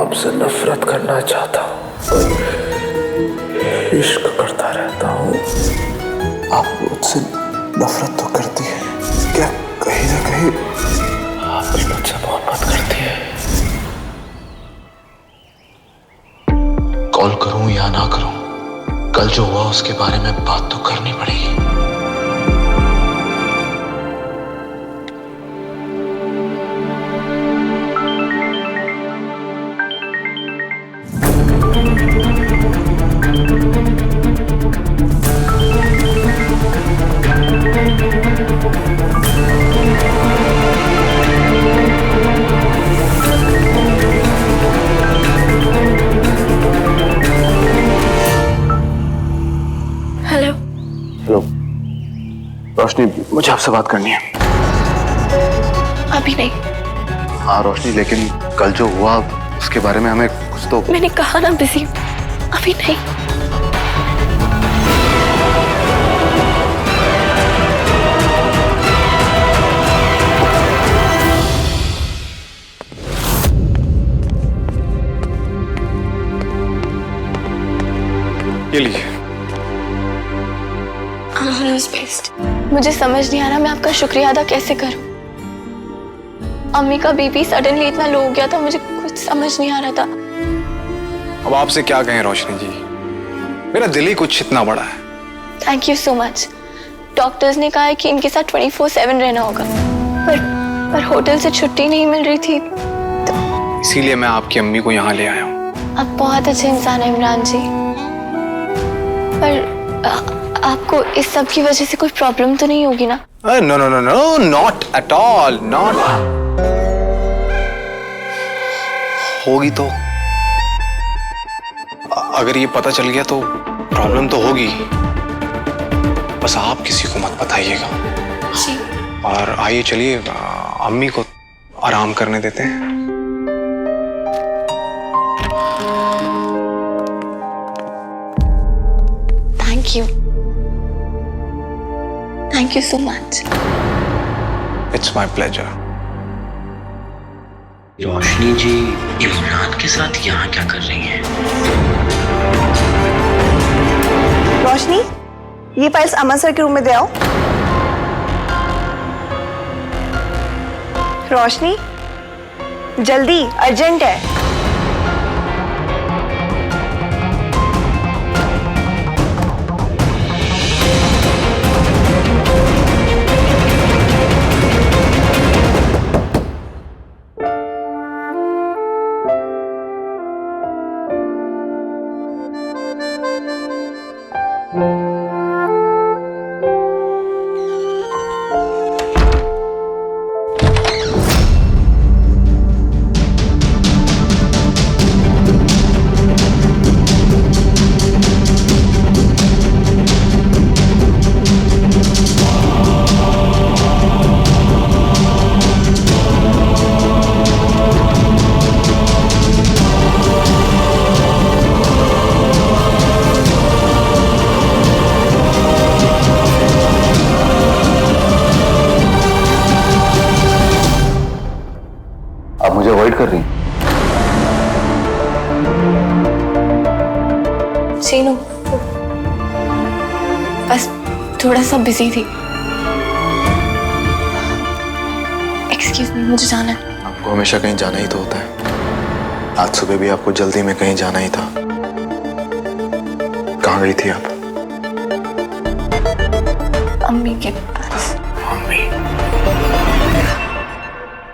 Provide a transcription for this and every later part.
आपसे नफरत करना चाहता हूँ, पर इश्क करता रहता हूँ। आप मुझसे नफरत तो करती है, क्या कहीं ना कहीं आप भी मुझसे मोहब्बत करती है? कॉल करूं या ना करूं, कल जो हुआ उसके बारे में बात तो करनी पड़ेगी। हेलो रोशनी, मुझे आपसे बात करनी है। अभी नहीं। हाँ रोशनी, लेकिन कल जो हुआ उसके बारे में हमें कुछ तो। मैंने कहा ना बिजी, अभी नहीं। ये लीजिए। मुझे समझ नहीं आ रहा मैं आपका शुक्रिया अदा कैसे करूं। अम्मी का बीपी सडनली इतना लो हो गया था, मुझे कुछ समझ नहीं आ रहा था। अब आपसे क्या कहें रोशनी जी, मेरा दिल ही कुछ इतना बड़ा है। Thank you so much. Doctors ने कहा है कि इनके साथ 24/7 रहना होगा, पर होटल से छुट्टी नहीं मिल रही थी तो... इसीलिए मैं आपकी अम्मी को यहाँ ले आया हूँ। आप बहुत अच्छे इंसान हैं इमरान जी, पर आपको इस सब की वजह से कोई प्रॉब्लम तो नहीं होगी ना? No no no no, not at all, not. होगी तो, अगर ये पता चल गया तो प्रॉब्लम तो होगी, बस आप किसी को मत बताइएगा। जी। और आइए चलिए अम्मी को आराम करने देते हैं। Thank you so much. It's my pleasure. रोशनी जी इमरान के साथ यहाँ क्या कर रही हैं? रोशनी, ये फाइल्स अमन सर के रूम में दे आओ। रोशनी, जल्दी, अर्जेंट है। आप मुझे अवॉइड कर रही हैं? सीनू, बस थोड़ा सा बिजी थी। एक्सक्यूज मी, मुझे जाना है। आपको हमेशा कहीं जाना ही तो होता है। आज सुबह भी आपको जल्दी में कहीं जाना ही था। कहाँ गई थी आप? अम्मी के पास। अम्मी?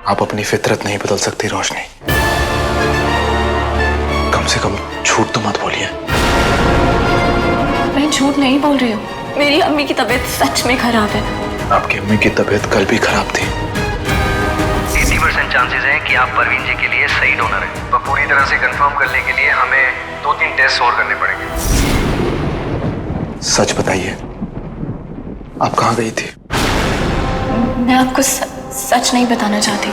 आप अपनी फितरत नहीं बदल सकती रोशनी। कम से कम झूठ तो मत बोलिए। मैं झूठ नहीं बोल रही हूँ, मेरी अम्मी की तबीयत सच में खराब है। आपकी अम्मी की तबीयत कल भी खराब थी। 80% चांसेस हैं कि आप परवीन जी के लिए सही डोनर हैं। तो पूरी तरह से कंफर्म करने के लिए हमें 2-3 टेस्ट और करने पड़ेंगे। सच बताइए, आप कहाँ गई थी? मैं आपको सच नहीं बताना चाहती।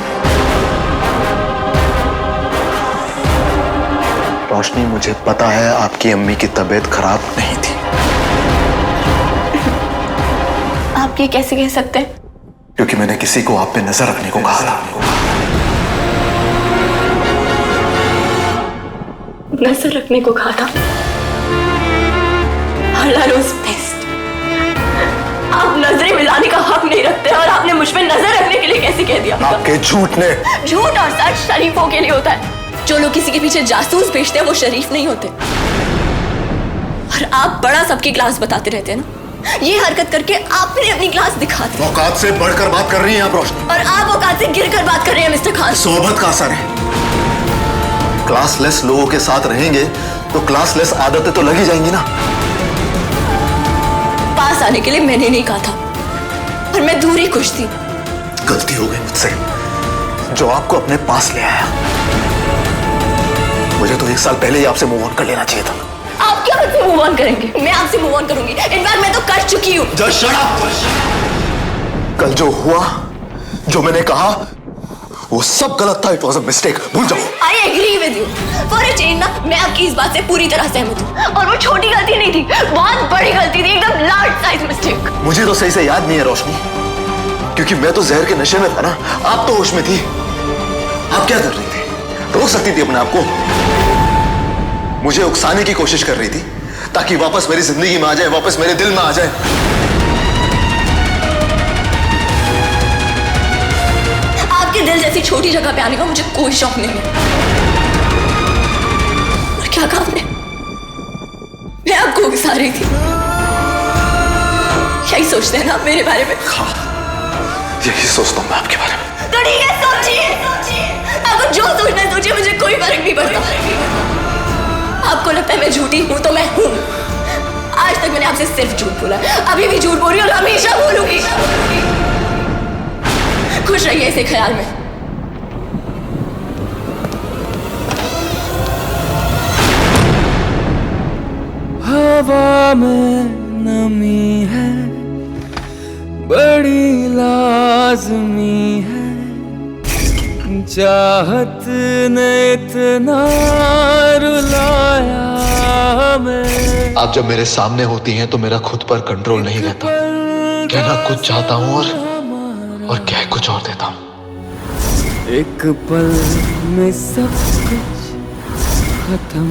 रोशनी, मुझे पता है आपकी अम्मी की तबीयत खराब नहीं थी। आप ये कैसे कह सकते हैं? क्योंकि मैंने किसी को आप पे नजर रखने को कहा था। नजर रखने को कहा था। Allah knows best। आप नजरें मिलाने का हक नहीं रखते और आपने मुझ पे नजर रखने के लिए कैसे कह दिया? आपके झूठ ने। झूठ और सच शरीफों के लिए होता है। जो लोग किसी के पीछे जासूस भेजते हैं वो शरीफ नहीं होते। और आप बड़ा सबकी क्लास बताते रहते हैं ना, ये हरकत करके आपने अपनी क्लास दिखा दी। औकात से बढ़कर बात कर रही हैं आप रोशनी। और आप औकात से गिरकर बात कर रहे हैं मिस्टर खान। सोहबत का असर है। क्लासलेस लोगों के साथ रहेंगे तो क्लासलेस आदतें तो लगी जाएंगी ना। पास आने के लिए मैंने नहीं कहा था, पर मैं दूर ही खुश थी। गलती हो गई मुझसे, जो आपको अपने पास ले आया। मुझे तो 1 साल पहले ही आपसे मूव ऑन कर लेना चाहिए था। आप क्या मुझसे मूव ऑन करेंगे? मैं आपसे मूव ऑन करूंगी। इनफैक्ट मैं तो कर चुकी हूँ। Just shut up! कल जो हुआ, जो मैंने कहा, वो सब गलत था। It was a mistake। भूल जाओ। I agree with you। For a change ना, मैं आपकी इस बात से पूरी तरह सहमत हूँ। और वो छोटी गलती नहीं थी, बहुत बड़ी गलती थी, एकदम लार्ज साइज मिस्टेक। मुझे तो सही से याद नहीं है रोशनी, क्योंकि मैं तो जहर के नशे में था ना। आप तो होश में थी। आप क्या कर रही थी? रोक सकती थी अपने आप को। मुझे उकसाने की कोशिश कर रही थी ताकि वापस मेरी जिंदगी में आ जाए, वापस मेरे दिल में आ जाए। आपके दिल जैसी छोटी जगह पे आने का मुझे कोई शौक नहीं है। और क्या कहा आपने? मैं आपको उकसा रही थी। यही सोचते हैं ना आप मेरे बारे में? हाँ, यही सोचता हूँ मैं आपके बारे में। तो ठीक है, सोचिए। आपको जो सोचना है सोचिए, मुझे कोई फर्क नहीं पड़ता। आपको लगता है मैं झूठी हूं तो मैं हूं। आज तक मैंने आपसे सिर्फ झूठ बोला, अभी भी झूठ बोल रही हूँ और हमेशा बोलूंगी। खुश रहिए इसे ख्याल में। हवा में नमी है, बड़ी लाजमी है, चाहत ने इतना रुलाया हमें। आप जब मेरे सामने होती हैं तो मेरा खुद पर कंट्रोल नहीं रहता। कहना कुछ चाहता हूँ और कह कुछ और देता हूँ। एक पल में सब कुछ खत्म।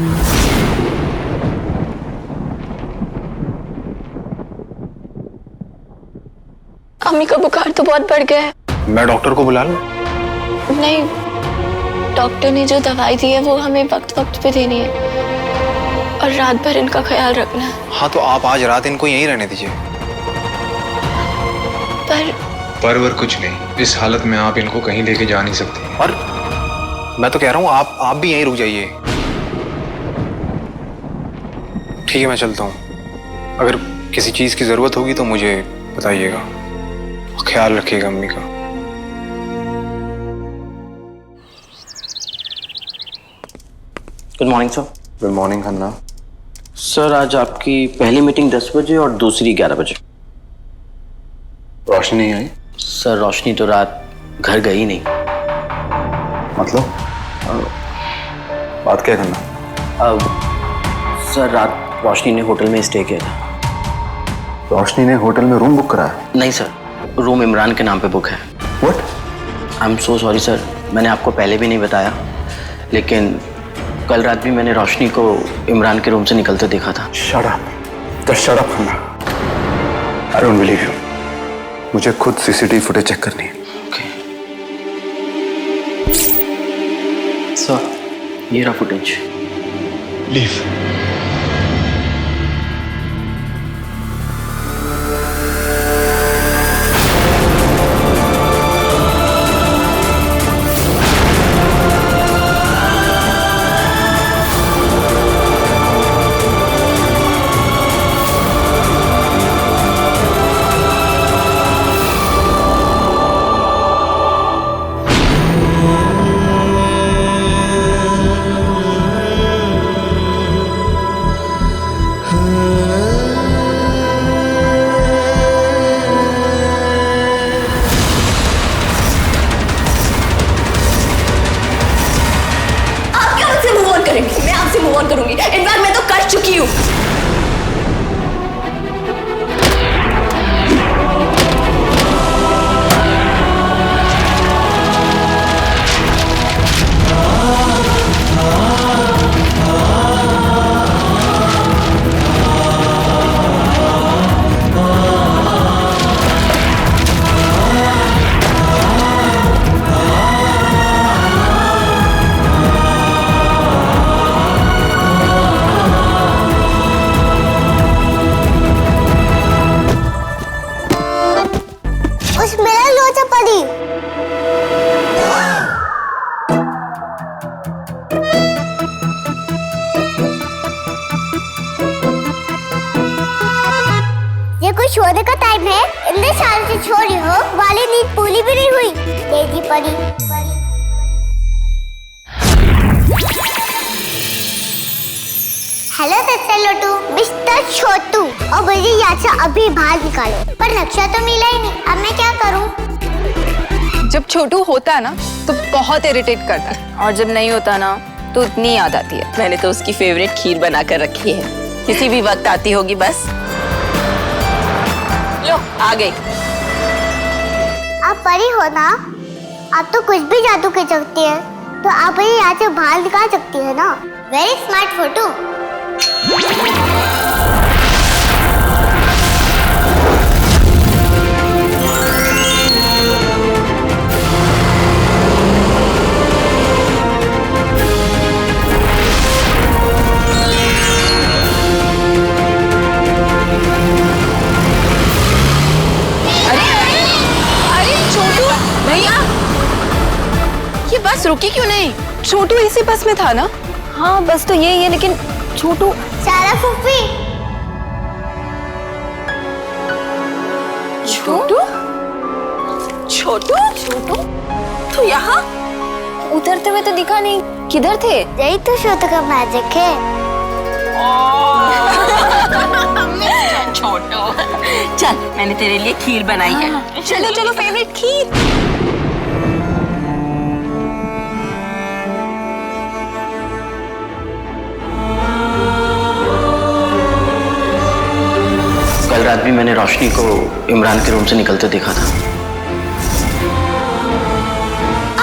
अम्मी का बुखार तो बहुत बढ़ गया है। मैं डॉक्टर को बुला लूं? नहीं, डॉक्टर ने जो दवाई दी है वो हमें वक्त वक्त पे देनी है और रात भर इनका ख्याल रखना है। हाँ, तो आप आज रात इनको यहीं रहने दीजिए। पर कुछ नहीं, इस हालत में आप इनको कहीं लेके जा नहीं सकते। और मैं तो कह रहा हूँ आप भी यहीं रुक जाइए। ठीक है, मैं चलता हूँ। अगर किसी चीज की जरूरत होगी तो मुझे बताइएगा। ख्याल रखिएगा अम्मी का। Good morning sir. Good morning Khanna. Sir, आज आपकी पहली मीटिंग 10 बजे और दूसरी 11 बजे। रोशनी नहीं आई? सर, रोशनी तो रात घर गई नहीं। मतलब बात क्या करना? सर, रात रोशनी ने होटल में स्टे किया था। रोशनी ने होटल में रूम बुक कराया? नहीं सर, रूम इमरान के नाम पे बुक है। What? I am so sorry sir, मैंने आपको पहले भी नहीं बताया, लेकिन कल रात भी मैंने रोशनी को इमरान के रूम से निकलते देखा था। Shut up, just shut up Khanna. I don't believe you. मुझे खुद सीसीटीवी फुटेज चेक करनी है। ओके सर, ये रहा फुटेज। लीव। मैं आपसे मूव ऑन करूंगी। इनफैक्ट मैं तो कर चुकी हूँ। इतने साल से छोड़ी हो, वाली नींद पूरी भी नहीं हुई। तेजी पड़ी। हेलो सच्चा लोटू, मिस्टर छोटू, और मुझे यहाँ से अभी बाहर निकालो। पर नक्शा तो मिला ही नहीं, अब मैं क्या करूँ? जब छोटू होता है ना तो बहुत इरिटेट करता है, और जब नहीं होता ना तो इतनी याद आती है। मैंने तो उसकी फेवरेट खीर बना कर रखी है, किसी भी वक्त आती होगी बस। लो आ गई। आप परी हो ना, आप तो कुछ भी जादू कर सकती है, तो आप मुझे यहाँ से बाहर निकाल सकती है ना। Very smart photo. ये बस रुकी क्यों नहीं? छोटू इसी बस में था ना? हाँ बस तो यही है, लेकिन छोटू। सारा फूफी। छोटू छोटू छोटू तो यहाँ उतरते हुए तो दिखा नहीं, किधर थे? यही तो छोटू का मैजिक है। छोटू चल, मैंने तेरे लिए खीर बनाई है। चलो चलो, फेवरेट खीर। कल रात भी मैंने रोशनी को इमरान के रूम से निकलते देखा था।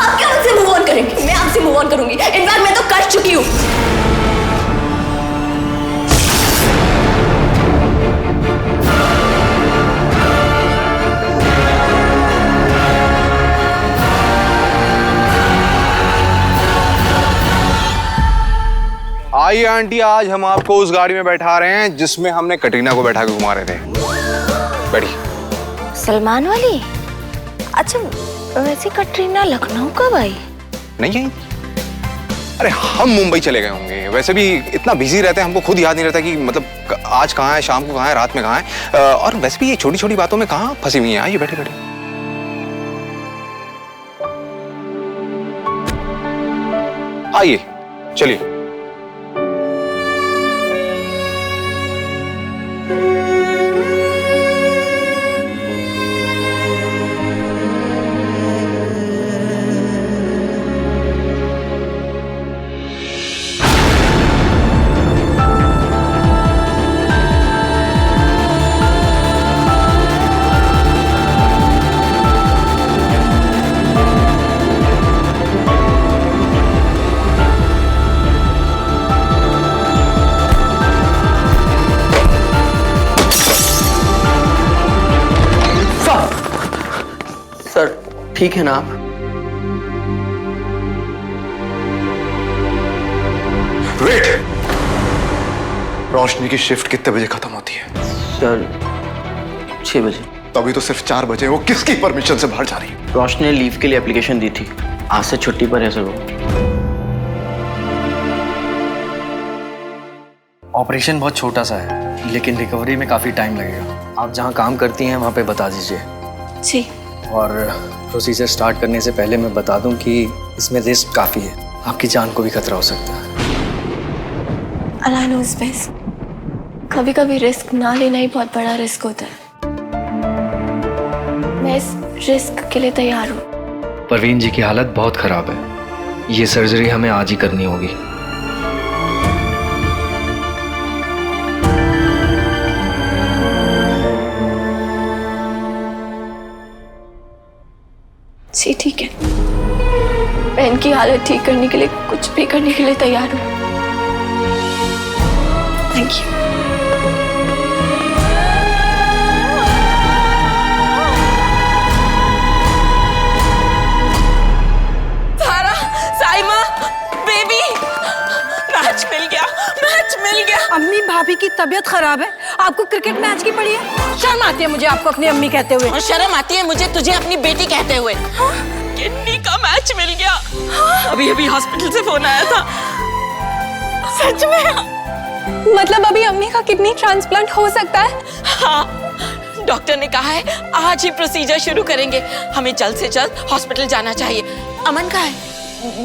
आप क्या मुझसे मूव ऑन करेंगे? मैं आपसे मूव ऑन करूंगी? इनफैक्ट मैं तो कर चुकी हूँ। आइए आंटी, आज हम आपको उस गाड़ी में बैठा रहे हैं जिसमें हमने कटरीना को बैठा के घुमा रहे थे। बैठिए। सलमान वाली? अच्छा वैसे कटरीना लखनऊ कब आई? नहीं आई? अरे हम मुंबई चले गए होंगे। वैसे भी इतना बिजी रहते हैं, हमको खुद याद नहीं रहता कि मतलब आज कहाँ है, शाम को कहाँ है, रात में कहाँ है। और वैसे भी ये छोटी छोटी बातों में कहाँ फंसी हुई है। आइए बैठे बैठे। आइए चलिए। सर ठीक है ना आप? वेट, रोशनी की शिफ्ट कितने बजे खत्म होती है? सर 6 बजे। अभी तो सिर्फ 4 बजे। वो किसकी परमिशन से बाहर जा रही है? रोशनी ने लीव के लिए एप्लीकेशन दी थी, आज से छुट्टी पर है सर वो। ऑपरेशन बहुत छोटा सा है, लेकिन रिकवरी में काफ़ी टाइम लगेगा। आप जहाँ काम करती हैं वहाँ पे बता दीजिए। जी। और प्रोसीजर स्टार्ट करने से पहले मैं बता दूं कि इसमें रिस्क काफ़ी है, आपकी जान को भी खतरा हो सकता है। अल्लाह नोज़ बेस्ट। कभी कभी रिस्क ना लेना ही बहुत बड़ा रिस्क होता है। मैं इस रिस्क के लिए तैयार हूँ। परवीन जी की हालत बहुत ख़राब है, ये सर्जरी हमें आज ही करनी होगी। जी ठीक है, मैं इनकी हालत ठीक करने के लिए कुछ भी करने के लिए तैयार हूँ। Thank you. सारा, साइमा, बेबी, मैच मिल गया, मैच मिल गया। अम्मी भाभी की तबीयत खराब है, आपको क्रिकेट मैच की पड़ी है? शर्म आती है मुझे आपको अपनी अम्मी कहते हुए। और शर्म आती है मुझे तुझे अपनी बेटी कहते हुए। किडनी का मैच मिल गया। अभी अभी हॉस्पिटल से फोन आया था। सच में? मतलब अभी अम्मी का किडनी ट्रांसप्लांट हो सकता है? हाँ, डॉक्टर ने कहा है आज ही प्रोसीजर शुरू करेंगे। हमें जल्द से जल्द हॉस्पिटल जाना चाहिए। अमन कहाँ है?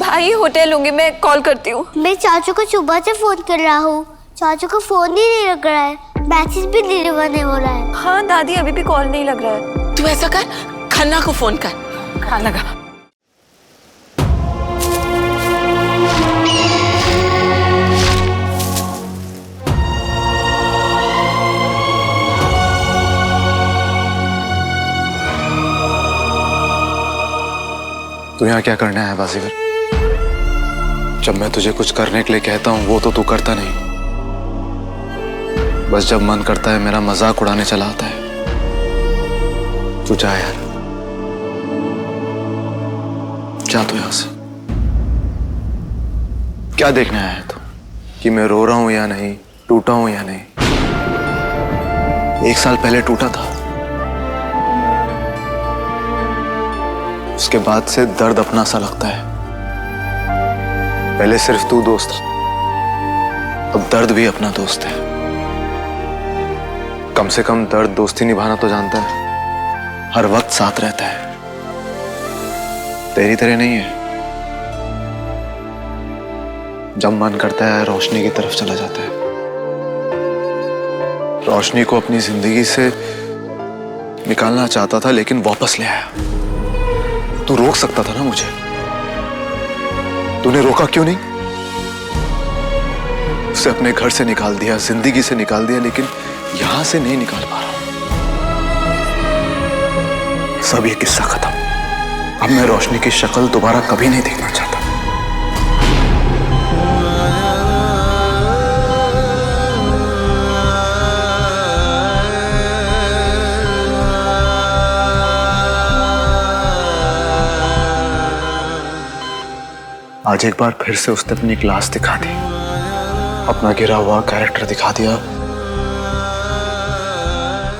भाई होटल होंगे, मैं कॉल करती हूँ। मैं चाचू को सुबह से फोन कर रहा हूँ, चाचू का फोन ही नहीं लग रहा है, मैसेज भी डिलीवर नहीं हो रहा है। हाँ दादी, अभी भी कॉल नहीं लग रहा है। तू ऐसा कर, खन्ना को फोन कर। हाँ लगा। तू यहाँ क्या करना है बाजीगर? जब मैं तुझे कुछ करने के लिए कहता हूँ वो तो तू करता नहीं। बस जब मन करता है मेरा मजाक उड़ाने चला आता है। तू जा यार, जा तू यहां से। क्या देखने आया है तू कि मैं रो रहा हूं या नहीं, टूटा हूं या नहीं? 1 साल पहले टूटा था, उसके बाद से दर्द अपना सा लगता है। पहले सिर्फ तू दोस्त था, अब दर्द भी अपना दोस्त है। कम से कम दर्द दोस्ती निभाना तो जानता है, हर वक्त साथ रहता है। तेरी तरह नहीं है, जब मन करता है रोशनी की तरफ चला जाता है। रोशनी को अपनी जिंदगी से निकालना चाहता था लेकिन वापस ले आया। तू रोक सकता था ना मुझे, तूने रोका क्यों नहीं? उसे अपने घर से निकाल दिया, जिंदगी से निकाल दिया, लेकिन यहां से नहीं निकाल पा रहा। सब ये किस्सा खत्म। अब मैं रोशनी की शक्ल दोबारा कभी नहीं देखना चाहता। आज एक बार फिर से उसने अपनी क्लास दिखा दी, अपना गिरा हुआ कैरेक्टर दिखा दिया।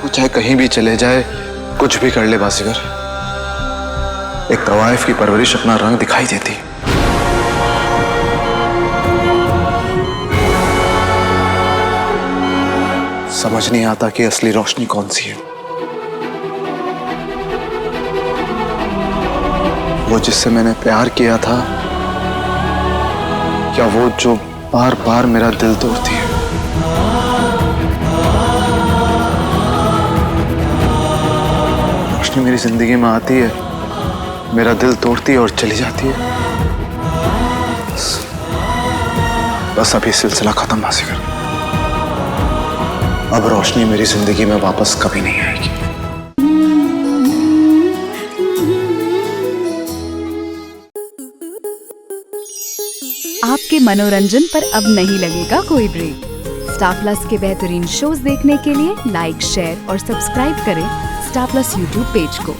वो चाहे कहीं भी चले जाए, कुछ भी कर ले बाजीगर, एक तवाइफ की परवरिश अपना रंग दिखाई देती। समझ नहीं आता कि असली रोशनी कौन सी है। वो जिससे मैंने प्यार किया था, क्या वो जो बार बार मेरा दिल तोड़ती है? रोशनी मेरी जिंदगी में आती है, मेरा दिल तोड़ती है और चली जाती है। बस अभी सिलसिला खत्म बाजीगर। अब रोशनी मेरी जिंदगी में वापस कभी नहीं आएगी। आपके मनोरंजन पर अब नहीं लगेगा कोई ब्रेक। स्टार प्लस के बेहतरीन शोज देखने के लिए लाइक, शेयर और सब्सक्राइब करें स्टार प्लस यूट्यूब पेज को।